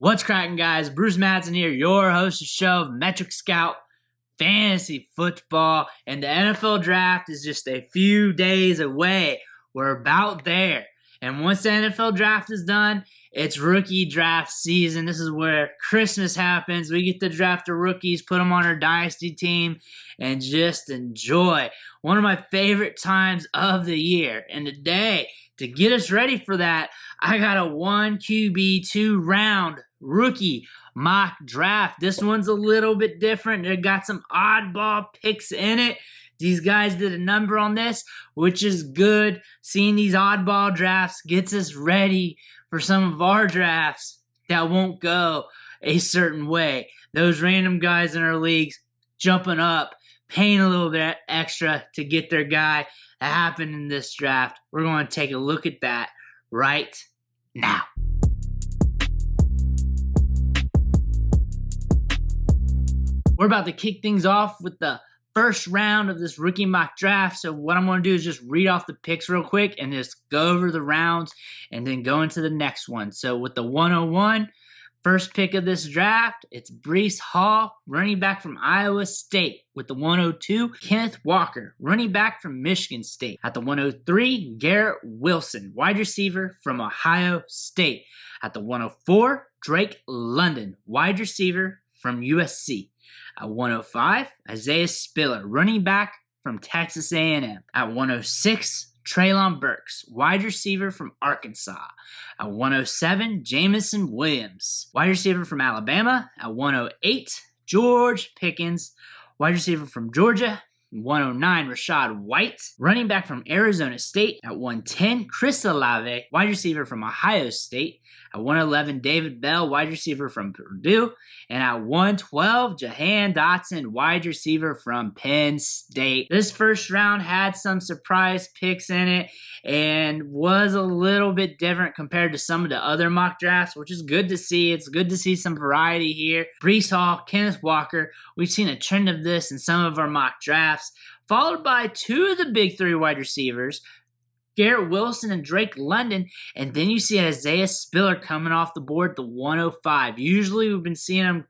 What's cracking, guys? Bruce Madsen here, your host of the show of Metric Scout Fantasy Football, and the NFL Draft is just a few days away. We're about there, and once the NFL Draft is done, it's rookie draft season. This is where Christmas happens. We get to draft the rookies, put them on our Dynasty team, and just enjoy. One of my favorite times of the year, and today, to get us ready for that, I got a 1 QB 2 round rookie mock draft. This one's a little bit different. They got some oddball picks in it. These guys did a number on this, which is good. Seeing these oddball drafts gets us ready for some of our drafts that won't go a certain way. Those random guys in our leagues jumping up, paying a little bit extra to get their guy. That happened in this draft. We're going to take a look at that right now. We're about to kick things off with the first round of this rookie mock draft. So what I'm going to do is just read off the picks real quick and just go over the rounds and then go into the next one. So with the 101, first pick of this draft, it's Breece Hall, running back from Iowa State. With the 102, Kenneth Walker, running back from Michigan State. At the 103, Garrett Wilson, wide receiver from Ohio State. At the 104, Drake London, wide receiver from USC. At 105, Isaiah Spiller, running back from Texas A&M. At 106, Treylon Burks, wide receiver from Arkansas. At 107, Jamison Williams, wide receiver from Alabama. At 108, George Pickens, wide receiver from Georgia. 109, Rashad White, running back from Arizona State. At 110, Chris Olave, wide receiver from Ohio State. At 111, David Bell, wide receiver from Purdue. And at 112, Jahan Dotson, wide receiver from Penn State. This first round had some surprise picks in it and was a little bit different compared to some of the other mock drafts, which is good to see. It's good to see some variety here. Breece Hall, Kenneth Walker. We've seen a trend of this in some of our mock drafts, followed by two of the big three wide receivers, Garrett Wilson and Drake London, and then you see Isaiah Spiller coming off the board to 105. Usually we've been seeing him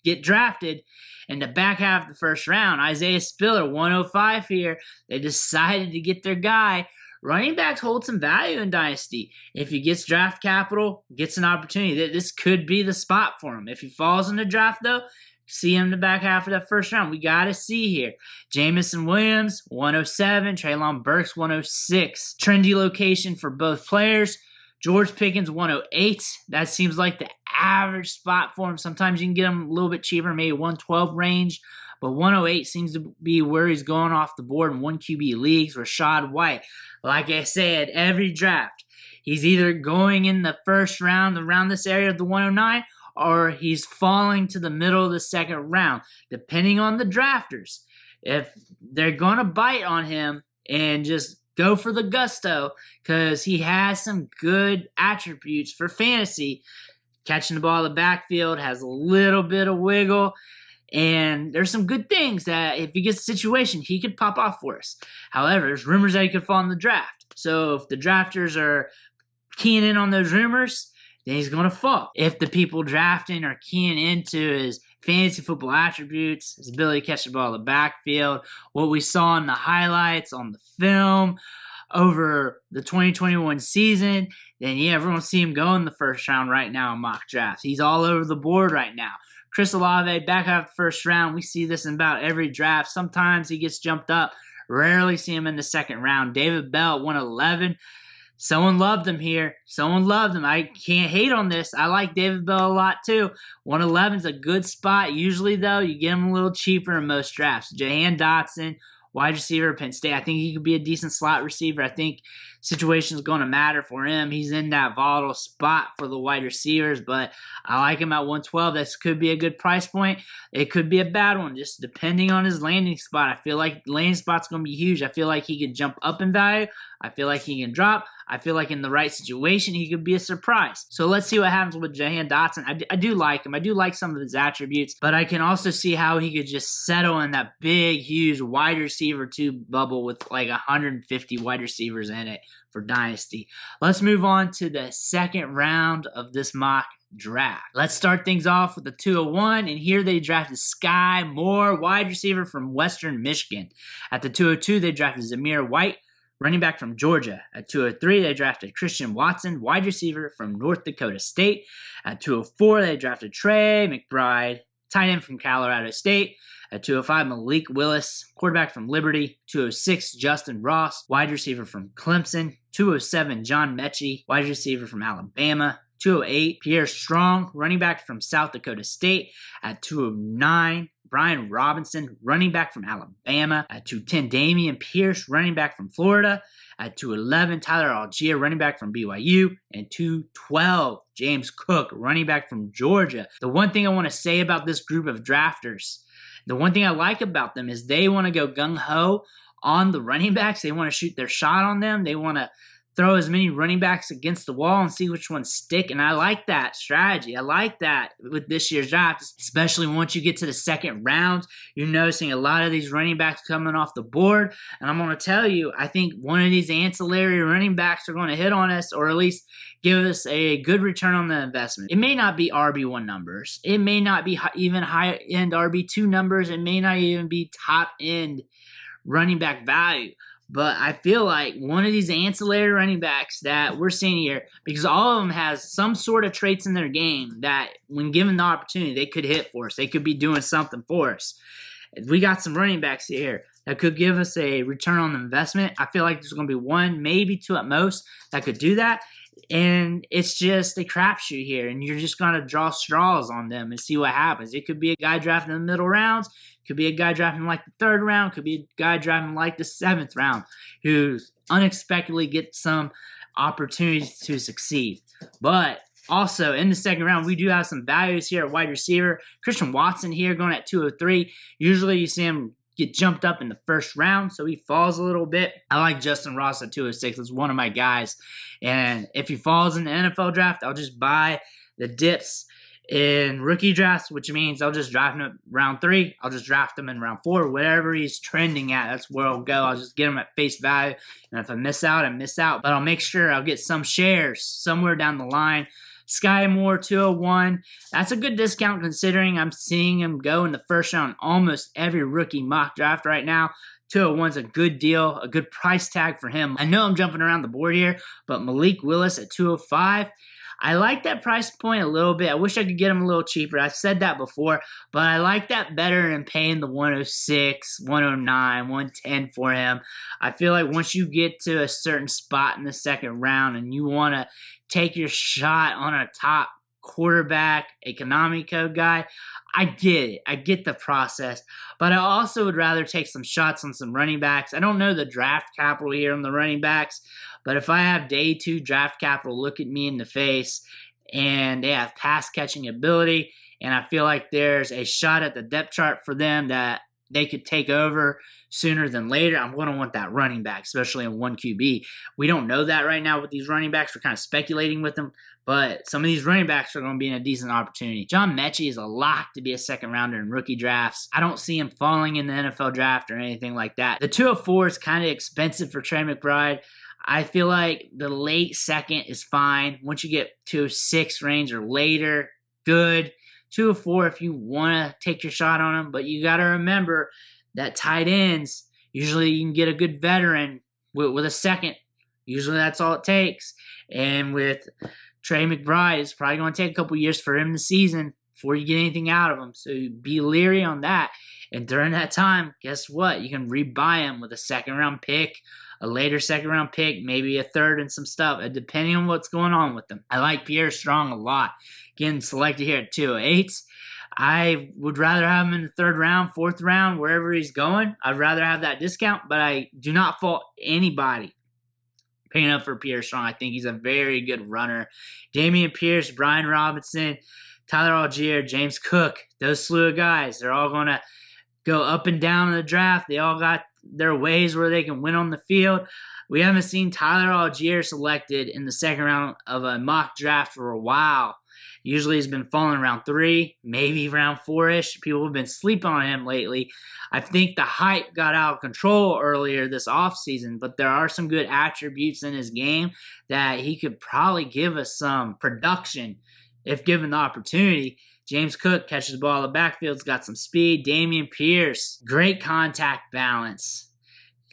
get drafted in the back half of the first round. Isaiah Spiller, 105 here. They decided to get their guy. Running backs hold some value in Dynasty. If he gets draft capital, gets an opportunity, this could be the spot for him. If he falls in the draft, though, see him in the back half of that first round. We got to see here. Jamison Williams, 107. Treylon Burks, 106. Trendy location for both players. George Pickens, 108. That seems like the average spot for him. Sometimes you can get him a little bit cheaper, maybe 112 range. But 108 seems to be where he's going off the board in 1 QB leagues. Rashad White, like I said, every draft, he's either going in the first round around this area of the 109, or he's falling to the middle of the second round, depending on the drafters. If they're going to bite on him and just go for the gusto, because he has some good attributes for fantasy. Catching the ball in the backfield, has a little bit of wiggle, and there's some good things that if he gets a situation, he could pop off for us. However, there's rumors that he could fall in the draft. So if the drafters are keying in on those rumors, then he's going to fall. If the people drafting are keying into his fantasy football attributes, his ability to catch the ball in the backfield, what we saw in the highlights on the film over the 2021 season, then yeah, everyone will see him go in the first round right now in mock drafts. He's all over the board right now. Chris Olave, back half the first round. We see this in about every draft. Sometimes he gets jumped up. Rarely see him in the second round. David Bell, 111. Someone loved him here. Someone loved him. I can't hate on this. I like David Bell a lot too. 111 is a good spot. Usually, though, you get him a little cheaper in most drafts. Jahan Dotson, wide receiver, Penn State. I think he could be a decent slot receiver. I think situation is going to matter for him. He's in that volatile spot for the wide receivers, but I like him at 112. This could be a good price point. It could be a bad one, just depending on his landing spot. I feel like landing spot's going to be huge. I feel like he could jump up in value. I feel like he can drop. I feel like in the right situation, he could be a surprise. So let's see what happens with Jahan Dotson. I do like him. I do like some of his attributes, but I can also see how he could just settle in that big, huge wide receiver 2 bubble with like 150 wide receivers in it for Dynasty. Let's move on to the second round of this mock draft. Let's start things off with the 201, and here they drafted Sky Moore, wide receiver from Western Michigan. At the 202, they drafted Zamir White, running back from Georgia. At 203, they drafted Christian Watson, wide receiver from North Dakota State. At 204, they drafted Trey McBride, tight end from Colorado State. At 205, Malik Willis, quarterback from Liberty. 206, Justin Ross, wide receiver from Clemson. 207, John Mechie, wide receiver from Alabama. 208, Pierre Strong, running back from South Dakota State. At 209, Brian Robinson, running back from Alabama. At 210, Damian Pierce, running back from Florida. At 211, Tyler Algier, running back from BYU. And 212, James Cook, running back from Georgia. The one thing I want to say about this group of drafters, the one thing I like about them is they want to go gung-ho on the running backs. They want to shoot their shot on them. They want to throw as many running backs against the wall and see which ones stick. And I like that strategy. I like that with this year's draft, especially once you get to the second round. You're noticing a lot of these running backs coming off the board. And I'm going to tell you, I think one of these ancillary running backs are going to hit on us, or at least give us a good return on the investment. It may not be RB1 numbers. It may not be even high-end RB2 numbers. It may not even be top-end running back value. But I feel like one of these ancillary running backs that we're seeing here, because all of them has some sort of traits in their game that when given the opportunity, they could hit for us. They could be doing something for us. We got some running backs here that could give us a return on the investment. I feel like there's going to be one, maybe two at most, that could do that. And it's just a crapshoot here, and you're just going to draw straws on them and see what happens. It could be a guy drafted in the middle rounds, could be a guy drafted in like the third round, could be a guy drafted in like the seventh round who unexpectedly gets some opportunities to succeed. But also in the second round, we do have some values here at wide receiver. Christian Watson here going at 203. Usually you see him get jumped up in the first round, so he falls a little bit. I like Justin Ross at 206. That's one of my guys. And if he falls in the NFL draft, I'll just buy the dips in rookie drafts, which means I'll just draft him at round 3. I'll just draft him in round 4. Whatever he's trending at, that's where I'll go. I'll just get him at face value. And if I miss out, I miss out. But I'll make sure I'll get some shares somewhere down the line. Sky Moore, 201. That's a good discount considering I'm seeing him go in the first round almost every rookie mock draft right now. 201's a good deal, a good price tag for him. I know I'm jumping around the board here, but Malik Willis at 205. I like that price point a little bit. I wish I could get him a little cheaper. I've said that before, but I like that better than paying the 106, 109, 110 for him. I feel like once you get to a certain spot in the second round and you want to take your shot on a top quarterback, economico guy, I get it. I get the process. But I also would rather take some shots on some running backs. I don't know the draft capital here on the running backs, but if I have day 2 draft capital look at me in the face and they have pass catching ability and I feel like there's a shot at the depth chart for them that they could take over sooner than later, I'm going to want that running back, especially in 1 QB. We don't know that right now with these running backs. We're kind of speculating with them, but some of these running backs are going to be in a decent opportunity. John Mechie is a lock to be a second rounder in rookie drafts. I don't see him falling in the NFL draft or anything like that. The 204 is kind of expensive for Trey McBride. I feel like the late second is fine. Once you get 206 range or later, good. 204 if you want to take your shot on him, but you got to remember that tight ends, usually you can get a good veteran with a second. Usually that's all it takes. And with Trey McBride, it's probably going to take a couple years for him to season before you get anything out of him. So be leery on that. And during that time, guess what? You can rebuy him with a second-round pick, a later second-round pick, maybe a third and some stuff, depending on what's going on with them. I like Pierre Strong a lot. Getting selected here at 208. I would rather have him in the third round, fourth round, wherever he's going. I'd rather have that discount, but I do not fault anybody paying up for Pierre Strong. I think he's a very good runner. Damian Pierce, Brian Robinson, Tyler Algier, James Cook, those slew of guys, they're all going to go up and down in the draft. They all got their ways where they can win on the field. We haven't seen Tyler Algier selected in the second round of a mock draft for a while. Usually he's been falling around 3, maybe round 4-ish. People have been sleeping on him lately. I think the hype got out of control earlier this offseason, but there are some good attributes in his game that he could probably give us some production if given the opportunity. James Cook catches the ball in the backfield's got some speed. Dameon Pierce, great contact balance.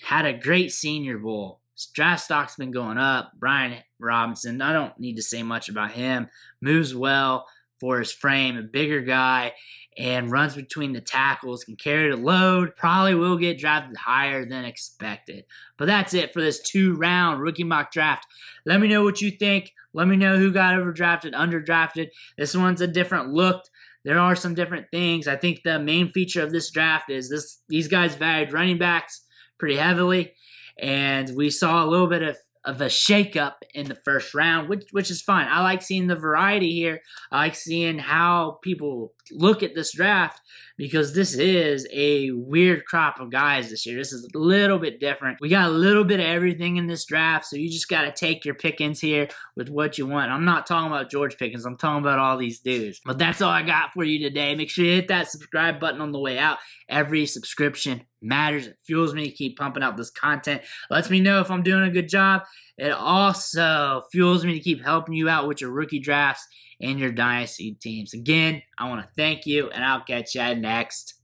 Had a great Senior Bowl. His draft stock's been going up. Brian Robinson, I don't need to say much about him. Moves well for his frame, a bigger guy, and runs between the tackles, can carry the load. Probably will get drafted higher than expected. But that's it for this 2-round rookie mock draft. Let me know what you think. Let me know who got overdrafted, underdrafted. This one's a different look. There are some different things. I think the main feature of this draft is these guys valued running backs pretty heavily, and we saw a little bit of a shakeup in the first round, which is fine. I like seeing the variety here. I like seeing how people look at this draft, because this is a weird crop of guys this year. This is a little bit different. We got a little bit of everything in this draft, so you just got to take your pickings here with what you want. I'm not talking about George Pickens. I'm talking about all these dudes. But that's all I got for you today. Make sure you hit that subscribe button on the way out. Every subscription matters. It fuels me to keep pumping out this content. Lets me know if I'm doing a good job. It also fuels me to keep helping you out with your rookie drafts and your Dynasty teams. Again, I want to thank you, and I'll catch you next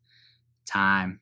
time.